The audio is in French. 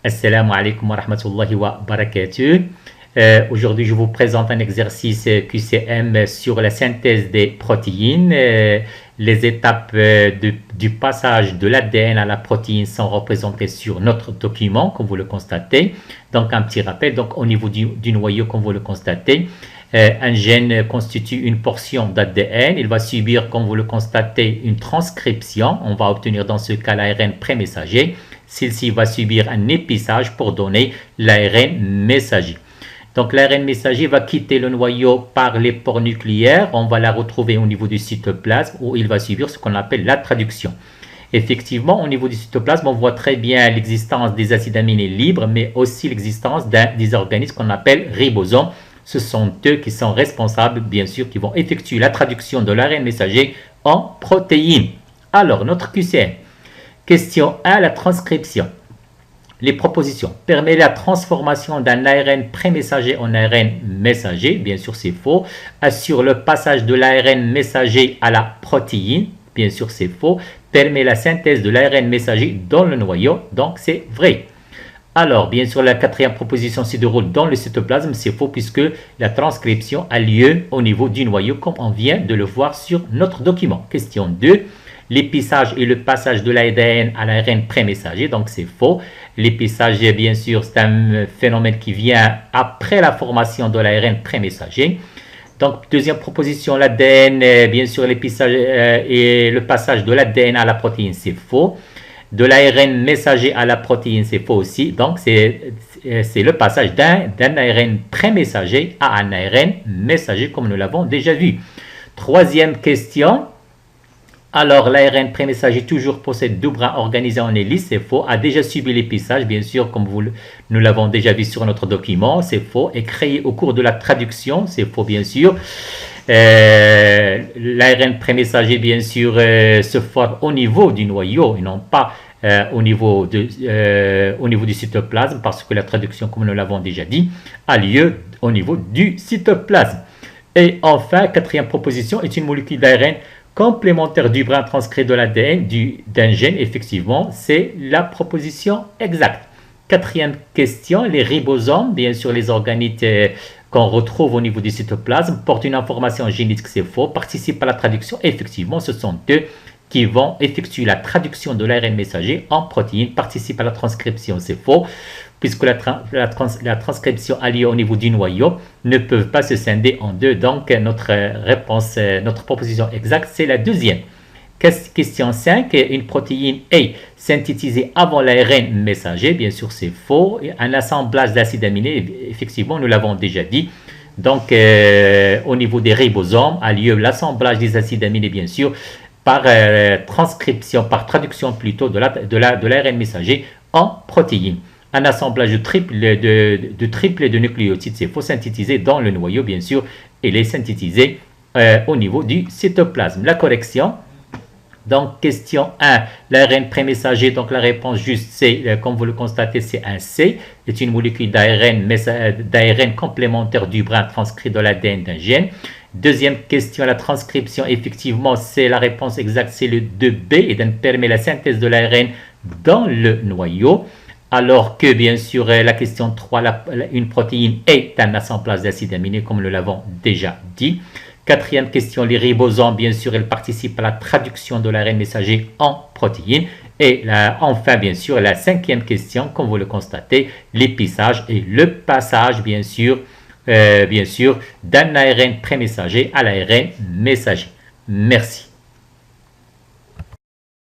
Assalamu alaikum wa rahmatullahi wa barakatuh. Aujourd'hui, je vous présente un exercice QCM sur la synthèse des protéines. Les étapes du passage de l'ADN à la protéine sont représentées sur notre document, comme vous le constatez. Donc, un petit rappel. Donc, au niveau du noyau, comme vous le constatez, un gène constitue une portion d'ADN. Il va subir, comme vous le constatez, une transcription. On va obtenir dans ce cas l'ARN prémessager. Celle-ci va subir un épissage pour donner l'ARN messager. Donc l'ARN messager va quitter le noyau par les pores nucléaires. On va la retrouver au niveau du cytoplasme où il va subir ce qu'on appelle la traduction. Effectivement, au niveau du cytoplasme, on voit très bien l'existence des acides aminés libres, mais aussi l'existence des organismes qu'on appelle ribosomes. Ce sont eux qui sont responsables, bien sûr, qui vont effectuer la traduction de l'ARN messager en protéines. Alors, notre QCM. Question 1, la transcription. Les propositions. Permet la transformation d'un ARN prémessager en ARN messager. Bien sûr, c'est faux. Assure le passage de l'ARN messager à la protéine. Bien sûr, c'est faux. Permet la synthèse de l'ARN messager dans le noyau. Donc, c'est vrai. Alors, bien sûr, la quatrième proposition se déroule dans le cytoplasme. C'est faux puisque la transcription a lieu au niveau du noyau, comme on vient de le voir sur notre document. Question 2. L'épissage et le passage de l'ADN à l'ARN prémessager, donc c'est faux. L'épissage, bien sûr, c'est un phénomène qui vient après la formation de l'ARN prémessager. Donc, deuxième proposition, l'ADN, bien sûr, l'épissage et le passage de l'ADN à la protéine, c'est faux. De l'ARN messager à la protéine, c'est faux aussi. Donc, c'est le passage d'un ARN prémessager à un ARN messager, comme nous l'avons déjà vu. Troisième question. Alors, l'ARN prémessager toujours possède deux brins organisés en hélice, c'est faux. A déjà subi l'épissage, bien sûr, comme nous l'avons déjà vu sur notre document, c'est faux. Est créé au cours de la traduction, c'est faux, bien sûr. L'ARN prémessager, bien sûr, se forme au niveau du noyau et non pas au niveau du cytoplasme, parce que la traduction, comme nous l'avons déjà dit, a lieu au niveau du cytoplasme. Et enfin, quatrième proposition est une molécule d'ARN complémentaire du brin transcrit de l'ADN d'un gène. Effectivement, c'est la proposition exacte. Quatrième question, les ribosomes, bien sûr les organites qu'on retrouve au niveau du cytoplasme, portent une information génétique, c'est faux, participent à la traduction. Effectivement, ce sont eux qui vont effectuer la traduction de l'ARN messager en protéines, participent à la transcription, c'est faux, puisque la transcription a lieu au niveau du noyau, ne peuvent pas se scinder en deux. Donc, notre réponse, notre proposition exacte, c'est la deuxième. Question 5, une protéine est synthétisée avant l'ARN messager. Bien sûr, c'est faux. Un assemblage d'acides aminés, effectivement, nous l'avons déjà dit. Donc, au niveau des ribosomes, a lieu l'assemblage des acides aminés, bien sûr, par transcription, par traduction plutôt de l'ARN messager en protéines. Un assemblage de triple de nucléotides, c'est faux, synthétisé dans le noyau, bien sûr, et les synthétisé au niveau du cytoplasme. La correction. Donc, question 1, l'ARN prémessager, donc la réponse juste c'est, comme vous le constatez, c'est un C, est une molécule d'ARN complémentaire du brin transcrit de l'ADN d'un gène. Deuxième question, la transcription, effectivement, c'est la réponse exacte, c'est le 2B, et donc permet la synthèse de l'ARN dans le noyau. Alors que, bien sûr, la question 3, une protéine est un assemblage d'acides aminés, comme nous l'avons déjà dit. Quatrième question, les ribosomes, bien sûr, elles participent à la traduction de l'ARN messager en protéines. Et enfin, bien sûr, la cinquième question, comme vous le constatez, l'épissage et le passage, bien sûr, d'un ARN prémessager à l'ARN messager. Merci.